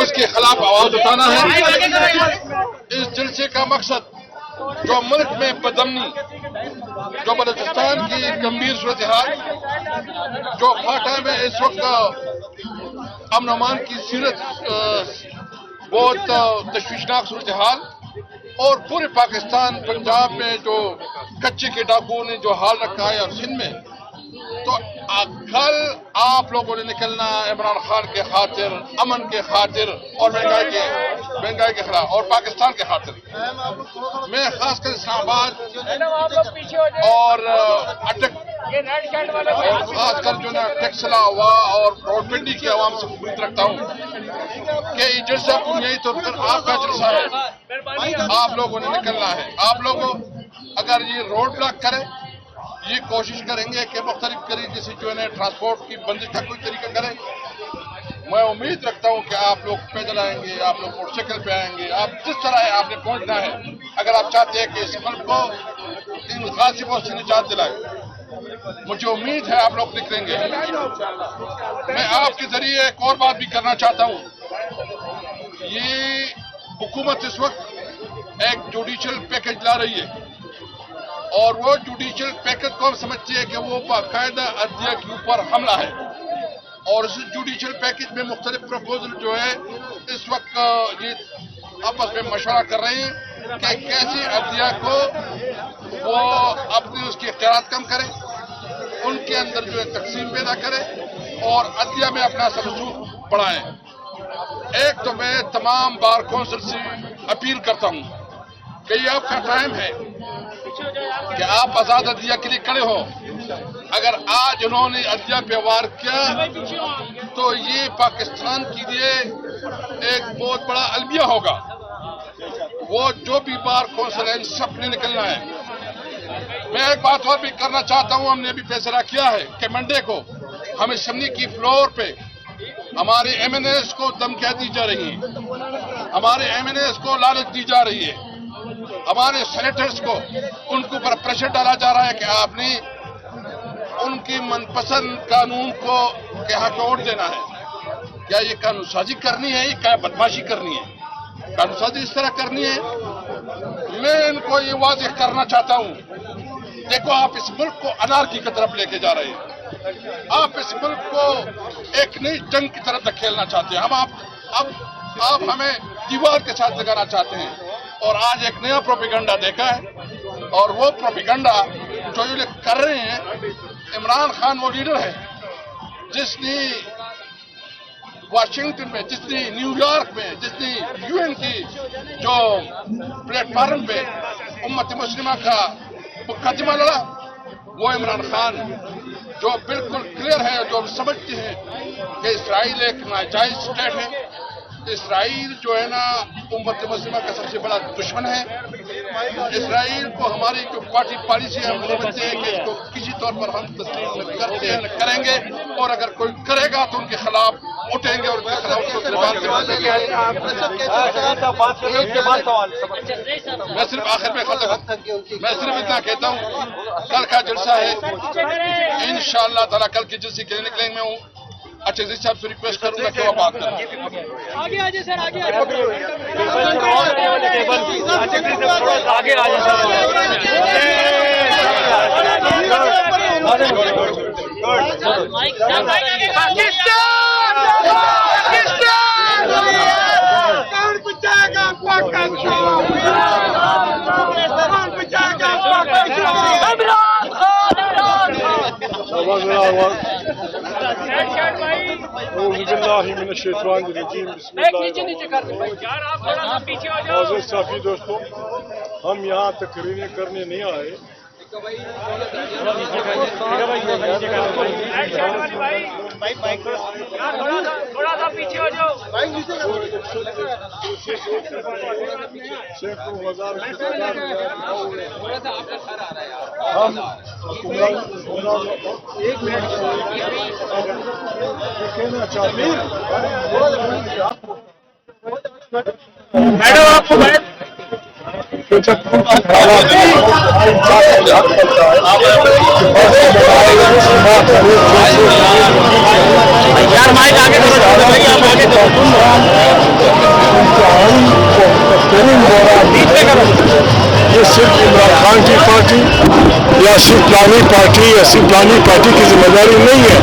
اس کے خلاف آواز اٹھانا ہے۔ اس جلسے کا مقصد جو ملک میں بدامنی، جو بلوچستان کی گمبھیر صورتحال، جو فاٹا میں اس وقت امن و امان کی بہت تشویشناک صورتحال، اور پورے پاکستان پنجاب میں جو کچے کے ڈاکوؤں نے جو حال رکھا ہے اور سندھ میں، تو کل آپ لوگوں نے نکلنا عمران خان کے خاطر، امن کے خاطر اور مہنگائی کے خلاف اور پاکستان کے خاطر۔ میں خاص کر اسلام آباد اور اٹک اور خاص کر جو نا ٹیکسلا ہوا اور روڈ پنڈی کی عوام سے امید رکھتا ہوں کہ یہ جلسہ بنیادی طور پر آپ کا جلسہ ہے، آپ لوگوں نے نکلنا ہے۔ آپ لوگوں اگر یہ روڈ بلاک کریں، یہ کوشش کریں گے کہ مختلف طریقے سے جو ہے ٹرانسپورٹ کی بندش کا کوئی طریقہ کریں، میں امید رکھتا ہوں کہ آپ لوگ پیدل آئیں گے، آپ لوگ موٹر سائیکل پہ آئیں گے، آپ جس طرح ہے آپ نے پہنچنا ہے اگر آپ چاہتے ہیں کہ اس ملک کو ان غاصبوں سے نجات دلائے۔ مجھے امید ہے آپ لوگ نکلیں گے۔ میں آپ کے ذریعے ایک اور بات بھی کرنا چاہتا ہوں، یہ حکومت اس وقت ایک جوڈیشل پیکج لا رہی ہے، اور وہ جوڈیشل پیکج کو ہم سمجھتے ہیں کہ وہ باقاعدہ عدلیہ کے اوپر حملہ ہے، اور اس جوڈیشل پیکج میں مختلف پروپوزل جو ہے اس وقت یہ آپس میں مشورہ کر رہے ہیں کہ کیسے عدلیہ کو وہ اپنے اس کے اختیارات کم کرے، ان کے اندر جو ہے تقسیم پیدا کرے اور عدلیہ میں اپنا سلوک بڑھائیں۔ ایک تو میں تمام بار کونسل سے اپیل کرتا ہوں کہ یہ آپ کا ٹائم ہے کہ آپ آزاد عدلیہ کے لیے کھڑے ہوں۔ اگر آج انہوں نے عدلیہ پہ وار کیا تو یہ پاکستان کے لیے ایک بہت بڑا المیہ ہوگا۔ وہ جو بھی بار کونسل ہے ان سب نے نکلنا ہے۔ میں ایک بات اور بھی کرنا چاہتا ہوں، ہم نے بھی فیصلہ کیا ہے کہ منڈے کو ہم اسمبلی کی فلور پہ ہمارے ایم این ایز کو دھمکیاں دی جا رہی ہیں، ہمارے ایم این ایز کو لالچ دی جا رہی ہے، ہمارے سینیٹرز کو ان کے اوپر پریشر ڈالا جا رہا ہے کہ آپ نے ان کی من پسند قانون کو کے حق ووٹ دینا ہے۔ کیا یہ قانون سازی کرنی ہے، کیا بدماشی کرنی ہے؟ قانون سازی اس طرح کرنی ہے۔ میں ان کو یہ واضح کرنا چاہتا ہوں، دیکھو آپ اس ملک کو انارکی کی طرف لے کے جا رہے ہیں، آپ اس ملک کو ایک نئی جنگ کی طرف دھکیلنا چاہتے ہیں، آپ ہمیں دیوار کے ساتھ لگانا چاہتے ہیں، اور آج ایک نیا پروپیگنڈا دیکھا ہے، اور وہ پروپیگنڈا جو یہ لوگ کر رہے ہیں، عمران خان وہ لیڈر ہے جس نے واشنگٹن میں، جس نے نیو یارک میں، جس نے یو این کی جو پلیٹ فارم پہ امت مسلمہ کا مقدمہ لڑا، وہ عمران خان جو بالکل کلیئر ہے، جو ہم سمجھتے ہیں کہ اسرائیل ایک ناجائز اسٹیٹ ہے، اسرائیل جو ہے نا امت مسلمہ کا سب سے بڑا دشمن ہے۔ اسرائیل کو ہماری جو پارٹی پالیسی ہے ہم سمجھتے ہیں کہ اس کو کسی طور پر ہم تسلیم کرتے ہیں، کریں گے، اور اگر کوئی کرے گا تو ان کے خلاف اٹھیں گے اور ان کے خلاف کو گرفتار کریں گے۔ میں صرف آخر میں میں صرف اتنا کہتا ہوں، کل کا جلسہ ہے، انشاءاللہ تعالیٰ کل کے جلسے کے لیے نکلیں میں ہوں۔ اچھا جی صاحب سے ریکویسٹ کروں گا کہ وہ بات کریں۔ آگے آ جائے سر، آگے آ ساتھی دوستوں، ہم یہاں تقریریں کرنے نہیں آئے، کہنا چاہتے ہیں میڈم آپ کو یار مائک آگے یہ صرف عمران خان کی پارٹی یا صرف فلانی پارٹی یا صرف فلانی پارٹی کی ذمہ داری نہیں ہے.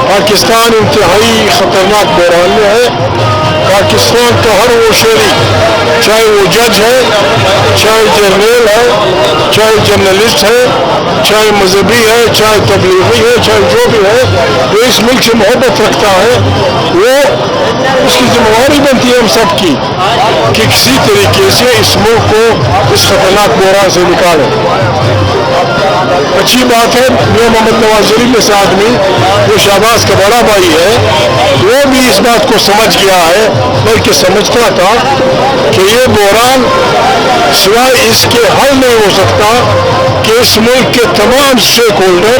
پاکستان انتہائی خطرناک بحران میں ہے. پاکستان کا ہر وہ شہری, چاہے وہ جج ہے, چاہے جرنیل ہے, چاہے جرنلسٹ ہے, چاہے مذہبی ہے, چاہے تبلیغی ہے, چاہے جو بھی ہے, جو اس ملک سے محبت رکھتا ہے, وہ اس کی ذمہ داری بنتی ہے ہم سب کی کہ کسی طریقے سے اس ملک کو اس خطرناک بحران سے نکالیں. اچھی بات ہے میاں محمد نواز شریف جیسا آدمی جو شہباز کا بڑا بھائی ہے, وہ بھی اس بات کو سمجھ گیا ہے, بلکہ سمجھتا تھا کہ یہ بحران سوائے اس کے حل نہیں ہو سکتا کہ اس ملک کے تمام اسٹیک ہولڈر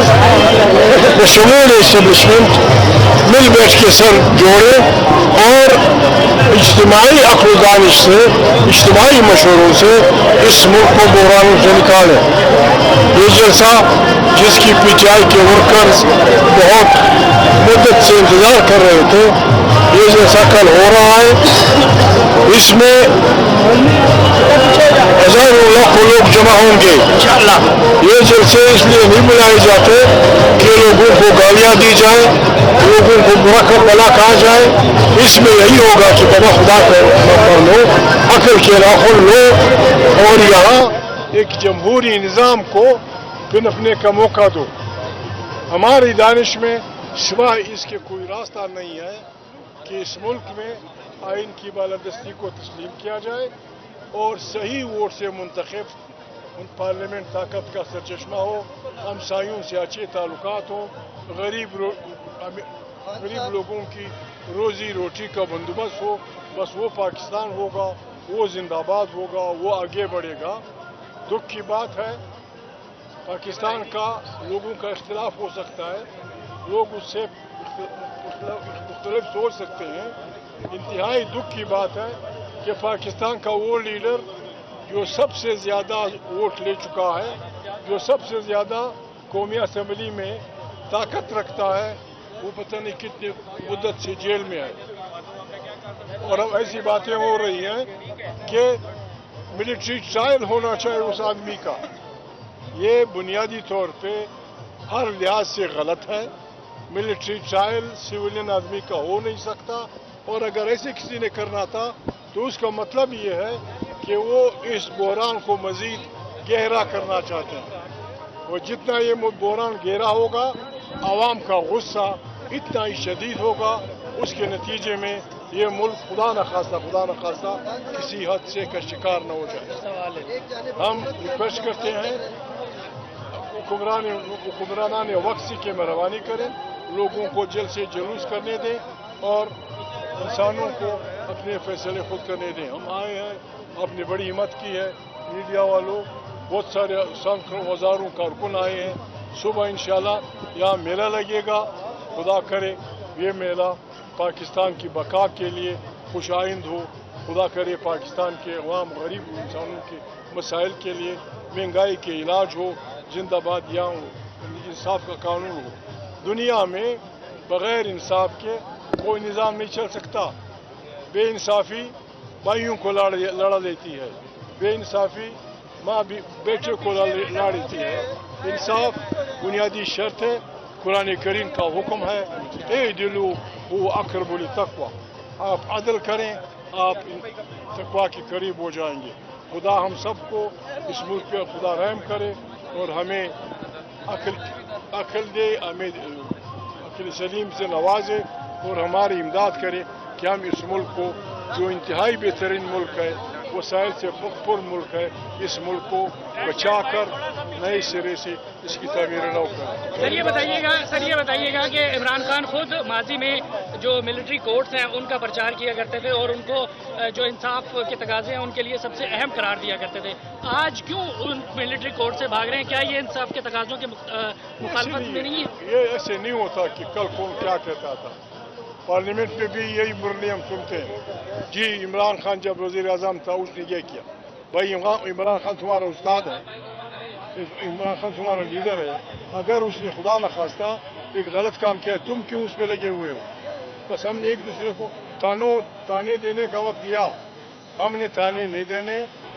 بشمول اسٹیبلشمنٹ مل بیٹھ کے سر جوڑے اور اجتماعی عقل و دانش سے, اجتماعی مشوروں سے اس ملک کو بحرانوں سے نکالیں. یہ جلسہ جس کی پی ٹی آئی کے ورکرز بہت مدت سے انتظار کر رہے تھے, یہ جلسہ کل ہو رہا ہے. اس میں ہزاروں لاکھوں لوگ جمع ہوں گے. یہ جلسے اس لیے نہیں بلائے جاتے کہ لوگوں کو گالیاں دی جائیں, لوگوں کو برا بلا کہا جائے. اس میں یہی ہوگا کہ بابا خدا پر لو, عقل کے راہل لو اور یہاں ایک جمہوری نظام کو پنپنے کا موقع دو. ہماری دانش میں سوائے اس کے کوئی راستہ نہیں ہے کہ اس ملک میں آئین کی بالادستی کو تسلیم کیا جائے اور صحیح ووٹ سے منتخب پارلیمنٹ طاقت کا سرچشمہ ہو, ہمسایوں سے اچھے تعلقات ہوں, غریب لوگوں کی روزی روٹی کا بندوبست ہو. بس وہ پاکستان ہوگا, وہ زندہ باد ہوگا, وہ آگے بڑھے گا. دکھ کی بات ہے پاکستان کا لوگوں کا اختلاف ہو سکتا ہے, لوگ اس سے مختلف سوچ سکتے ہیں. انتہائی دکھ کی بات ہے کہ پاکستان کا وہ لیڈر جو سب سے زیادہ ووٹ لے چکا ہے, جو سب سے زیادہ قومی اسمبلی میں طاقت رکھتا ہے, وہ پتہ نہیں کتنی مدت سے جیل میں ہے. اور اب ایسی باتیں ہو رہی ہیں کہ ملٹری ٹرائل ہونا چاہیے اس آدمی کا. یہ بنیادی طور پہ ہر لحاظ سے غلط ہے. ملٹری ٹرائل سویلین آدمی کا ہو نہیں سکتا, اور اگر ایسے کسی نے کرنا تھا تو اس کا مطلب یہ ہے کہ وہ اس بحران کو مزید گہرا کرنا چاہتے ہیں. اور جتنا یہ بحران گہرا ہوگا, عوام کا غصہ اتنا ہی شدید ہوگا, اس کے نتیجے میں یہ ملک خدا نخواستہ کسی حادثے کا شکار نہ ہو جائے. ہم ریکویسٹ کرتے ہیں حکمرانان وقت کی مہربانی کریں, لوگوں کو جلد سے جلوس کرنے دیں اور انسانوں کو اپنے فیصلے خود کرنے دیں. ہم آئے ہیں, آپ نے بڑی ہمت کی ہے, میڈیا والوں بہت سارے ہزاروں کارکن آئے ہیں. صبح انشاءاللہ یہاں میلہ لگے گا. خدا کرے یہ میلہ پاکستان کی بقا کے لیے خوش آئند ہو. خدا کرے پاکستان کے عوام غریب انسانوں کے مسائل کے لیے مہنگائی کے علاج ہو. زندہ باد یہاں انصاف کا قانون ہو. دنیا میں بغیر انصاف کے کوئی نظام نہیں چل سکتا. بے انصافی بھائیوں کو لڑا دیتی ہے, بے انصافی ماں بیٹے کو لڑا دیتی ہے. انصاف بنیادی شرط ہے. قرآن کریم کا حکم ہے, اعدلوا هو اقرب للتقوی. آپ عدل کریں, آپ تقوی کے قریب ہو جائیں گے. خدا ہم سب کو اس ملک پہ خدا رحم کرے اور ہمیں عقل دے, ہمیں عقل سلیم سے نوازے اور ہماری امداد کرے کہ ہم اس ملک کو, جو انتہائی بہترین ملک ہے, وسائل سے پر ملک ہے, اس ملک کو بچا کر نئے سرے سے اس کی تعمیر نو کریں. سر یہ بتائیے گا کہ عمران خان خود ماضی میں جو ملٹری کورٹس ہیں ان کا پرچار کیا کرتے تھے اور ان کو جو انصاف کے تقاضے ہیں ان کے لیے سب سے اہم قرار دیا کرتے تھے. آج کیوں ان ملٹری کورٹ سے بھاگ رہے ہیں؟ کیا یہ انصاف کے تقاضوں کے مخالفت میں نہیں ہے؟ یہ ایسے نہیں ہوتا کہ کل کون کیا کہتا تھا. پارلیمنٹ میں بھی یہی برلی ہم سنتے ہیں. جی عمران خان جب وزیر اعظم تھا اس نے یہ کیا. بھائی عمران خان تمہارا استاد ہے, عمران خان تمہارا لیڈر ہے. اگر اس نے خدا نخواستہ ایک غلط کام کیا, تم کیوں اس پہ لگے ہوئے ہو؟ بس ہم نے ایک دوسرے کو تانے دینے کا وقت دیا. ہم نے تانے نہیں دینے,